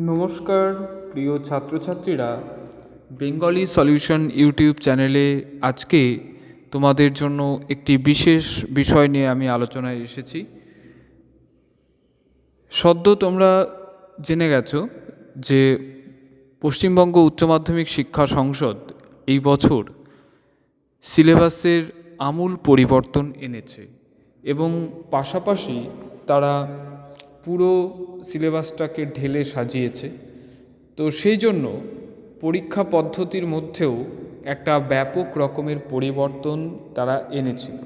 নমস্কার প্রিয় ছাত্রছাত্রীরা, বেঙ্গলি সলিউশন ইউটিউব চ্যানেলে আজকে তোমাদের জন্য একটি বিশেষ বিষয় নিয়ে আমি আলোচনায় এসেছি। সদ্য তোমরা জেনে গেছো যে পশ্চিমবঙ্গ উচ্চ মাধ্যমিক শিক্ষা সংসদ এই বছর সিলেবাসের আমূল পরিবর্তন এনেছে এবং পাশাপাশি তারা পুরো সিলেবাসটাকে ঢেলে সাজিয়েছে। তো সেই জন্য পরীক্ষা পদ্ধতির মধ্যেও একটা ব্যাপক রকমের পরিবর্তন তারা এনেছিল।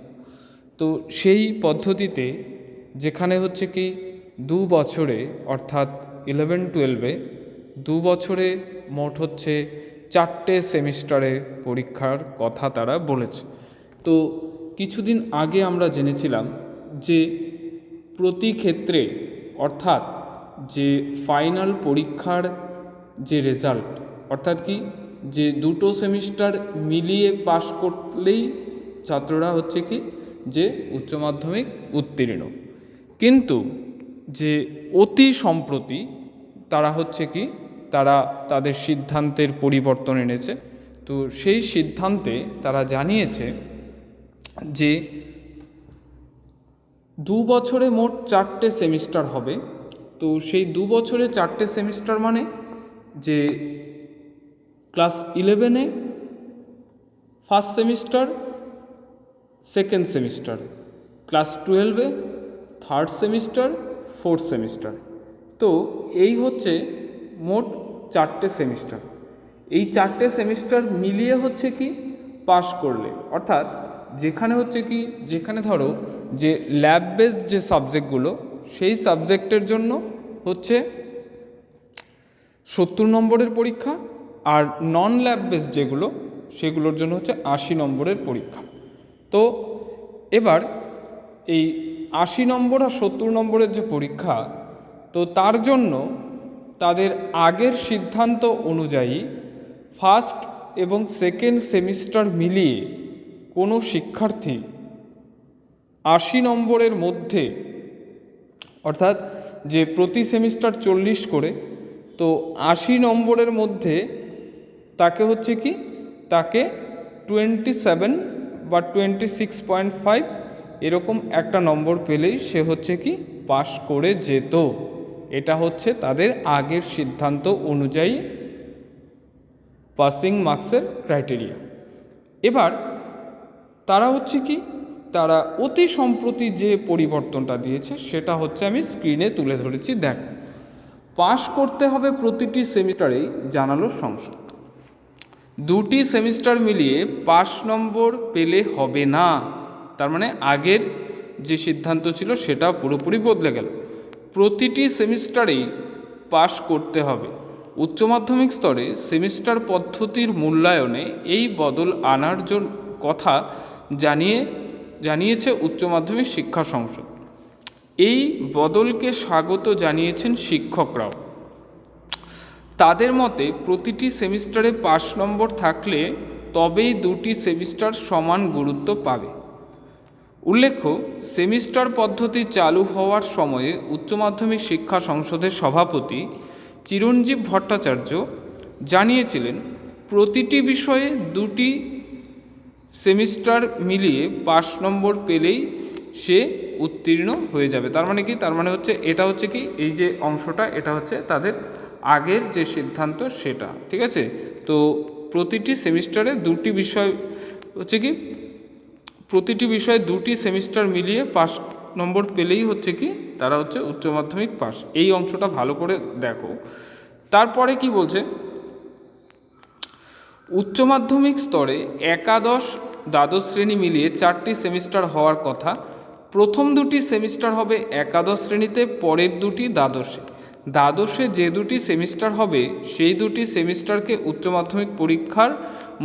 তো সেই পদ্ধতিতে যেখানে হচ্ছে কি 2 বছরে অর্থাৎ 11-12 2 বছরে মোট হচ্ছে 4টে সেমিস্টারে পরীক্ষার কথা তারা বলেছে। তো কিছুদিন আগে আমরা জেনেছিলাম যে প্রতি ক্ষেত্রে অর্থাৎ যে ফাইনাল পরীক্ষার যে রেজাল্ট অর্থাৎ কি যে দুটো সেমিস্টার মিলিয়ে পাশ করলেই ছাত্ররা হচ্ছে কি যে উচ্চ মাধ্যমিক উত্তীর্ণ, কিন্তু যে অতি সম্প্রতি তারা হচ্ছে কি তারা তাদের সিদ্ধান্তের পরিবর্তন এনেছে। তো সেই সিদ্ধান্তে তারা জানিয়েছে যে 2 বছরে মোট 4টে সেমিস্টার হবে। তো সেই 2 বছরে 4টে সেমিস্টার মানে যে ক্লাস 11-এ first semester, second semester, class 12-এ থার্ড সেমিস্টার, ফোর্থ সেমিস্টার। তো এই হচ্ছে মোট 4টে সেমিস্টার। এই 4টে সেমিস্টার মিলিয়ে হচ্ছে কি পাশ করলে অর্থাৎ যেখানে হচ্ছে কি যেখানে ধরো যে ল্যাব বেস যে সাবজেক্টগুলো সেই সাবজেক্টের জন্য হচ্ছে 70 নম্বরের পরীক্ষা, আর নন ল্যাব বেস যেগুলো সেগুলোর জন্য হচ্ছে 80 নম্বরের পরীক্ষা। তো এবার এই 80 নম্বর আর 70 নম্বরের যে পরীক্ষা, তো তার জন্য তাদের আগের সিদ্ধান্ত অনুযায়ী ফার্স্ট এবং সেকেন্ড সেমিস্টার মিলিয়ে কোনো শিক্ষার্থী 80 নম্বরের মধ্যে অর্থাৎ যে প্রতি সেমিস্টার 40 করে, তো 80 নম্বরের মধ্যে তাকে হচ্ছে কি তাকে 27 বা 26.5 এরকম একটা নম্বর পেলেই সে হচ্ছে কি পাশ করে যেত। এটা হচ্ছে তাদের আগের সিদ্ধান্ত অনুযায়ী পাসিং মার্কসের ক্রাইটেরিয়া। এবার তারা হচ্ছে কি তারা অতি সম্প্রতি যে পরিবর্তনটা দিয়েছে সেটা হচ্ছে আমি স্ক্রিনে তুলে ধরেছি। দেখো, পাশ করতে হবে প্রতিটি সেমিস্টারেই জানালো সংসদ। 2টি সেমিস্টার মিলিয়ে পাস নম্বর পেলে হবে না। তার মানে আগের যে সিদ্ধান্ত ছিল সেটা পুরোপুরি বদলে গেল। প্রতিটি সেমিস্টারেই পাশ করতে হবে। উচ্চ মাধ্যমিক স্তরে সেমিস্টার পদ্ধতির মূল্যায়নে এই বদল আনার কথা জানিয়েছে উচ্চ মাধ্যমিক শিক্ষা সংসদ। এই বদলকে স্বাগত জানিয়েছেন শিক্ষকরাও। তাদের মতে প্রতিটি সেমিস্টারে পাস নম্বর থাকলে তবেই 2টি সেমিস্টার সমান গুরুত্ব পাবে। উল্লেখ্য, সেমিস্টার পদ্ধতি চালু হওয়ার সময়ে উচ্চ মাধ্যমিক শিক্ষা সংসদের সভাপতি চিরঞ্জীব ভট্টাচার্য জানিয়েছিলেন প্রতিটি বিষয়ে 2টি সেমিস্টার মিলিয়ে পাস নম্বর পেলেই সে উত্তীর্ণ হয়ে যাবে। তার মানে কি তার মানে হচ্ছে এটা হচ্ছে কি এই যে অংশটা এটা হচ্ছে তাদের আগের যে সিদ্ধান্ত সেটা, ঠিক আছে। তো প্রতিটি সেমিস্টারে 2টি বিষয় হচ্ছে কি প্রতিটি বিষয়ে 2টি সেমিস্টার মিলিয়ে পাস নম্বর পেলেই হচ্ছে কি তারা হচ্ছে উচ্চ মাধ্যমিক পাস। এই অংশটা ভালো করে দেখো। তারপরে কি বলছে, উচ্চ মাধ্যমিক স্তরে একাদশ দ্বাদশ শ্রেণী মিলিয়ে 4টি সেমিস্টার হওয়ার কথা। প্রথম 2টি সেমিস্টার হবে একাদশ শ্রেণীতে, পরের 2টি দ্বাদশে। দ্বাদশে যে 2টি সেমিস্টার হবে সেই 2টি সেমিস্টারকে উচ্চ মাধ্যমিক পরীক্ষার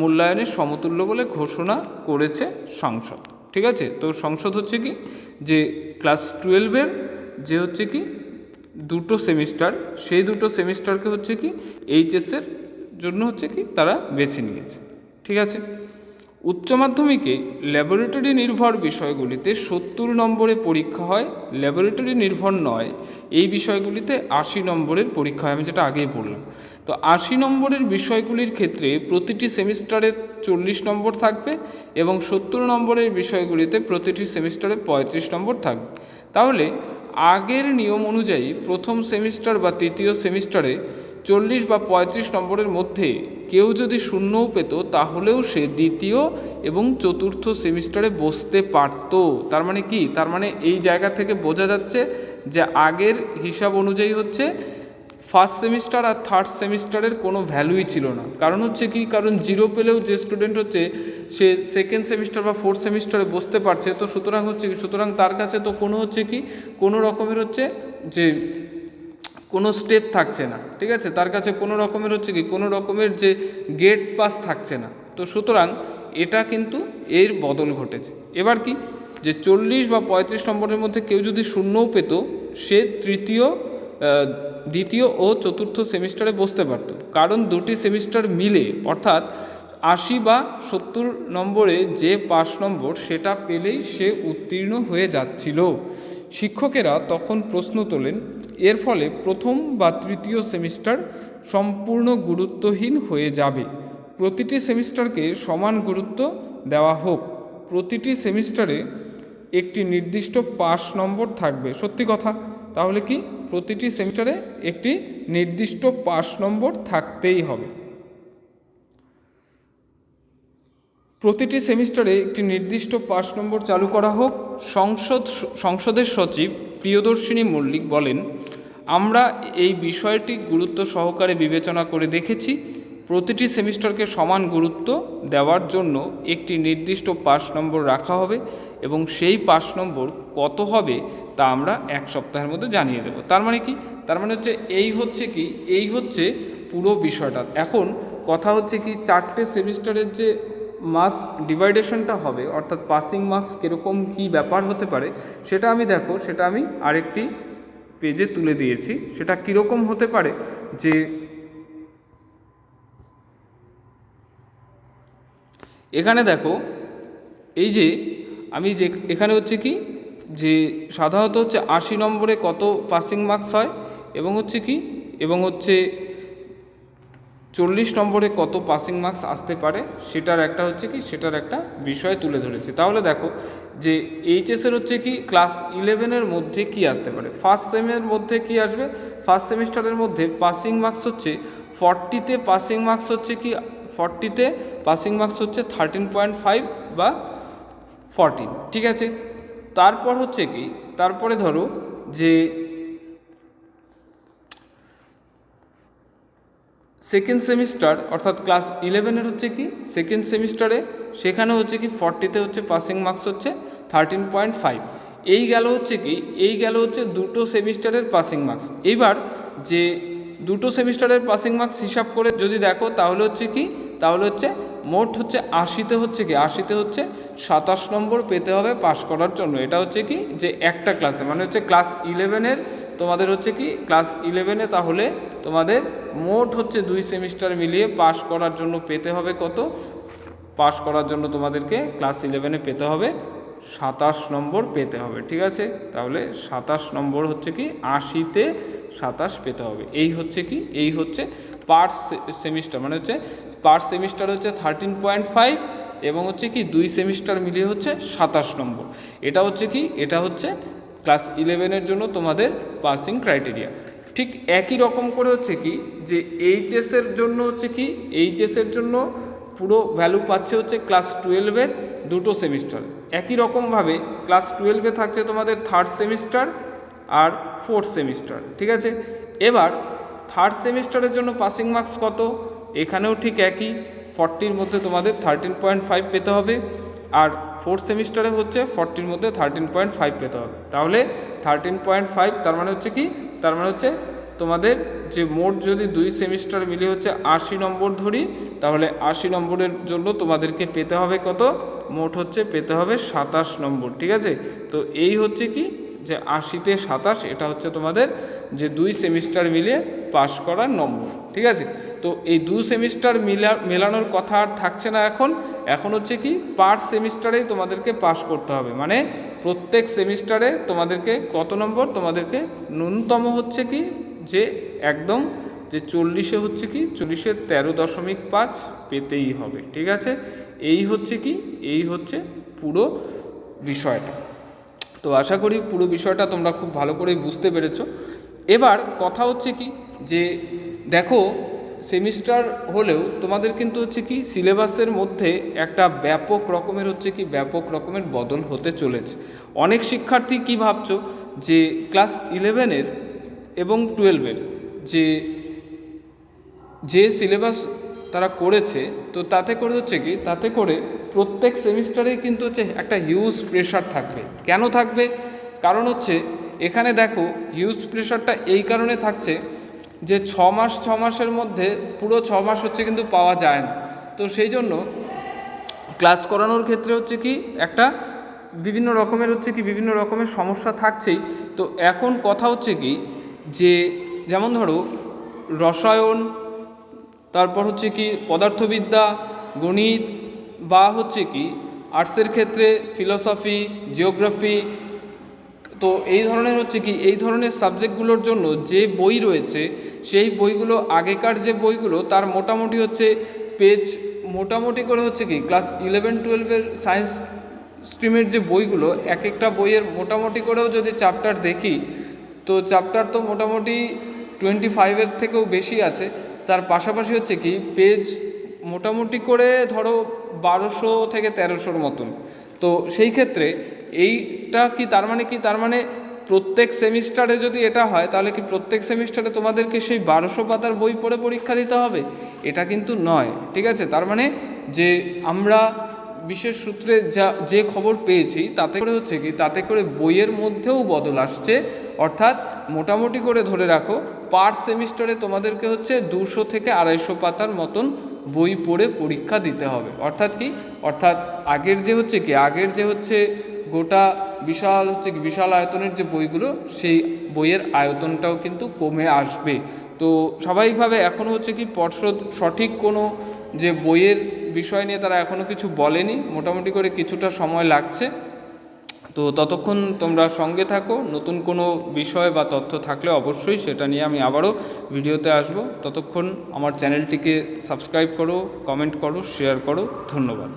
মূল্যায়নের সমতুল্য বলে ঘোষণা করেছে সংসদ, ঠিক আছে। তো সংসদ হচ্ছে কি যে ক্লাস 12-এর যে হচ্ছে কি 2টো সেমিস্টার সেই 2টো সেমিস্টারকে হচ্ছে কি এইচএসের জন্য হচ্ছে কি তারা বেছে নিয়েছে, ঠিক আছে। উচ্চ মাধ্যমিকে ল্যাবরেটরি নির্ভর বিষয়গুলিতে 70 নম্বরে পরীক্ষা হয়, ল্যাবরেটরি নির্ভর নয় এই বিষয়গুলিতে 80 নম্বরের পরীক্ষা হয়, আমি যেটা আগেই বললাম। তো 80 নম্বরের বিষয়গুলির ক্ষেত্রে প্রতিটি সেমিস্টারে 40 নম্বর থাকবে এবং 70 নম্বরের বিষয়গুলিতে প্রতিটি সেমিস্টারে 35 নম্বর থাকবে। তাহলে আগের নিয়ম অনুযায়ী প্রথম সেমিস্টার বা তৃতীয় সেমিস্টারে 40 বা 35 নম্বরের মধ্যে কেউ যদি শূন্যও পেত তাহলেও সে দ্বিতীয় এবং চতুর্থ সেমিস্টারে বসতে পারত। তার মানে কি? তার মানে এই জায়গা থেকে বোঝা যাচ্ছে যে আগের হিসাব অনুযায়ী হচ্ছে ফার্স্ট সেমিস্টার আর থার্ড সেমিস্টারের কোনো ভ্যালুই ছিল না। কারণ হচ্ছে কি? কারণ 0 পেলেও যে স্টুডেন্ট হচ্ছে সে সেকেন্ড সেমিস্টার বা ফোর্থ সেমিস্টারে বসতে পারছে, তো সুতরাং হচ্ছে কি, সুতরাং তার কাছে তো কোনো হচ্ছে কি কোনো রকমের হচ্ছে যে কোনো স্টেপ থাকছে না, ঠিক আছে, তার কাছে কোনো রকমের হচ্ছে কি কোনো রকমের যে গেট পাস থাকছে না। তো সুতরাং এটা কিন্তু এর বদল ঘটেছে। এবার কি, যে 40 বা 35 নম্বরের মধ্যে কেউ যদি শূন্যও পেত সে দ্বিতীয় ও চতুর্থ সেমিস্টারে বসতে পারত, কারণ দুটি সেমিস্টার মিলে অর্থাৎ 80 বা 70 নম্বরে যে পাস নম্বর সেটা পেলেই সে উত্তীর্ণ হয়ে যাচ্ছিল। শিক্ষকেরা তখন প্রশ্ন তোলেন, এর ফলে প্রথম বা তৃতীয় সেমিস্টার সম্পূর্ণ গুরুত্বহীন হয়ে যাবে। প্রতিটি সেমিস্টারকে সমান গুরুত্ব দেওয়া হোক। প্রতিটি সেমিস্টারে একটি নির্দিষ্ট পাস নম্বর থাকবে। সত্যি কথা, তাহলে কি প্রতিটি সেমিস্টারে একটি নির্দিষ্ট পাস নম্বর থাকতেই হবে। প্রতিটি সেমিস্টারে একটি নির্দিষ্ট পাস নম্বর চালু করা হোক। সংসদের সচিব প্রিয়দর্শিনী মল্লিক বলেন, আমরা এই বিষয়টি গুরুত্ব সহকারে বিবেচনা করে দেখেছি। প্রতিটি সেমিস্টারকে সমান গুরুত্ব দেওয়ার জন্য একটি নির্দিষ্ট পাস নম্বর রাখা হবে এবং সেই পাস নম্বর কত হবে তা আমরা 1 সপ্তাহের মধ্যে জানিয়ে দেব। তার মানে কি? তার মানে হচ্ছে এই হচ্ছে পুরো বিষয়টা। এখন কথা হচ্ছে কি, 4টে সেমিস্টারের যে মার্কস ডিভাইডেশনটা হবে, অর্থাৎ পাসিং মার্কস কীরকম কী ব্যাপার হতে পারে সেটা আমি আরেকটি পেজে তুলে দিয়েছি। সেটা কীরকম হতে পারে, যে এখানে দেখো, এই যে আমি যে এখানে হচ্ছে কি যে সাধারণত হচ্ছে 80 নম্বরে কত পাসিং মার্কস হয় এবং হচ্ছে 40 নম্বরে কত পাসিং মার্কস আসতে পারে সেটার একটা বিষয় তুলে ধরেছে। তাহলে দেখো যে এইচএসের হচ্ছে কি ক্লাস 11-এর মধ্যে কি আসতে পারে। ফার্স্ট সেমের মধ্যে কি আসবে? ফার্স্ট সেমিস্টারের মধ্যে পাসিং মার্কস হচ্ছে 40তে পাসিং মার্কস হচ্ছে 13.5 বা 14, ঠিক আছে। তারপরে ধরো যে সেকেন্ড সেমিস্টার অর্থাৎ ক্লাস 11-এর হচ্ছে কি সেকেন্ড সেমিস্টারে, সেখানে হচ্ছে কি 40তে হচ্ছে পাসিং মার্কস হচ্ছে 13.5। এই গেল হচ্ছে দুটো সেমিস্টারের পাসিং মার্কস। এইবার যে দুটো সেমিস্টারের পাসিং মার্কস হিসাব করে যদি দেখো তাহলে হচ্ছে মোট হচ্ছে 80তে হচ্ছে 27 নম্বর পেতে হবে পাস করার জন্য। এটা হচ্ছে কি যে একটা ক্লাসে, মানে হচ্ছে ক্লাস 11-এর তোমাদের হচ্ছে কি ক্লাস 11-এ তাহলে তোমাদের মোট হচ্ছে 2 সেমিস্টার মিলিয়ে পাস করার জন্য পেতে হবে কত? পাস করার জন্য তোমাদেরকে ক্লাস 11-এ পেতে হবে 27 নম্বর পেতে হবে, ঠিক আছে। তাহলে 27 নম্বর হচ্ছে কি 80তে 27 পেতে হবে। এই হচ্ছে পার সেমিস্টার, মানে হচ্ছে পার সেমিস্টার হচ্ছে 13.5 এবং হচ্ছে কি 2 সেমিস্টার মিলিয়ে হচ্ছে 27 নম্বর। এটা হচ্ছে ক্লাস 11-এর জন্য তোমাদের পাসিং ক্রাইটেরিয়া। ঠিক একই রকম করে হচ্ছে কি যে এইচএসের জন্য পুরো ভ্যালু পাচ্ছে হচ্ছে ক্লাস 12-এর দুটো সেমিস্টার। একই রকমভাবে ক্লাস 12-এ থাকছে তোমাদের থার্ড সেমিস্টার আর ফোর্থ সেমিস্টার, ঠিক আছে। এবার থার্ড সেমিস্টারের জন্য পাসিং মার্কস কত? এখানেও ঠিক একই, 40-র মধ্যে তোমাদের 13.5 পেতে হবে, আর ফোর্থ সেমিস্টারে হচ্ছে 40-র মধ্যে 13.5 পেতে হবে। তাহলে 13.5 তার মানে হচ্ছে তোমাদের যে মোট যদি 2 সেমিস্টার মিলে হচ্ছে 80 নম্বর ধরি, তাহলে 80 নম্বরের জন্য তোমাদেরকে পেতে হবে কত? মোট হচ্ছে পেতে হবে 27 নম্বর, ঠিক আছে। তো এই হচ্ছে কি যে 80তে 27, এটা হচ্ছে তোমাদের যে 2 সেমিস্টার মিলিয়ে পাস করার নম্বর। ঠিক আছে, তো এই 2 সেমিস্টার মেলানোর কথা আর থাকছে না। এখন হচ্ছে কি পার সেমিস্টারেই তোমাদেরকে পাস করতে হবে, মানে প্রত্যেক সেমিস্টারে তোমাদেরকে কত নম্বর, তোমাদেরকে ন্যূনতম হচ্ছে কি যে একদম যে 40-এ হচ্ছে কি 40-এ 13.5 পেতেই হবে। ঠিক আছে, এই হচ্ছে পুরো বিষয়টা। তো আশা করি পুরো বিষয়টা তোমরা খুব ভালো করেই বুঝতে পেরেছো। এবার কথা হচ্ছে কি যে দেখো, সেমিস্টার হলেও তোমাদের কিন্তু হচ্ছে কি সিলেবাসের মধ্যে একটা ব্যাপক রকমের বদল হতে চলেছে। অনেক শিক্ষার্থী কি ভাবছো যে ক্লাস 11-এর এবং 12-এর যে সিলেবাস তারা করেছে, তো তাতে করে প্রত্যেক সেমিস্টারে কিন্তু হচ্ছে একটা হিউজ প্রেশার থাকবে। কেন থাকবে? কারণ হচ্ছে এখানে দেখো হিউজ প্রেশারটা এই কারণে থাকছে যে 6 মাসের মধ্যে পুরো 6 মাস হচ্ছে কিন্তু পাওয়া যায় না। তো সেই জন্য ক্লাস করানোর ক্ষেত্রে হচ্ছে কি একটা বিভিন্ন রকমের সমস্যা থাকছেই। তো এখন কথা হচ্ছে কি যে যেমন ধরো রসায়ন, তারপর হচ্ছে কি পদার্থবিদ্যা, গণিত, বা হচ্ছে কি আর্টসের ক্ষেত্রে ফিলসফি, জিওগ্রাফি, তো এই ধরনের সাবজেক্টগুলোর জন্য যে বই রয়েছে সেই বইগুলো আগেকার যে বইগুলো তার মোটামুটি হচ্ছে পেজ মোটামুটি করে হচ্ছে কি ক্লাস 11-12-এর সায়েন্স স্ট্রিমের যে বইগুলো, এক একটা বইয়ের মোটামুটি করেও যদি চ্যাপ্টার দেখি, তো চ্যাপ্টার তো মোটামুটি 25-এর থেকেও বেশি আছে। তার পাশাপাশি হচ্ছে কি পেজ মোটামুটি করে ধরো 1200 থেকে 1300-র মতন। তো সেই ক্ষেত্রে এইটা কি তার মানে প্রত্যেক সেমিস্টারে যদি এটা হয় তাহলে কি প্রত্যেক সেমিস্টারে তোমাদেরকে সেই 1200 পাতার বই পড়ে পরীক্ষা দিতে হবে? এটা কিন্তু নয়। ঠিক আছে, তার মানে যে আমরা বিশেষ সূত্রে যে খবর পেয়েছি তাতে করে বইয়ের মধ্যেও বদল আসছে। অর্থাৎ মোটামুটি করে ধরে রাখো পার সেমিস্টারে তোমাদেরকে হচ্ছে 200 থেকে 250 পাতার মতন বই পড়ে পরীক্ষা দিতে হবে। অর্থাৎ আগের যে হচ্ছে গোটা বিশাল আয়তনের যে বইগুলো, সেই বইয়ের আয়তনটাও কিন্তু কমে আসবে। তো স্বাভাবিকভাবে এখনও হচ্ছে কি পর্ষদ সঠিক কোনো যে বইয়ের বিষয় নিয়ে তারা এখনও কিছু বলেনি, মোটামুটি করে কিছুটা সময় লাগছে। তো ততক্ষণ তোমরা সঙ্গে থাকো, নতুন কোনো বিষয় বা তথ্য থাকলে অবশ্যই সেটা নিয়ে আমি আবারও ভিডিওতে আসব। ততক্ষণ আমার চ্যানেলটিকে সাবস্ক্রাইব করো, কমেন্ট করো, শেয়ার করো। ধন্যবাদ।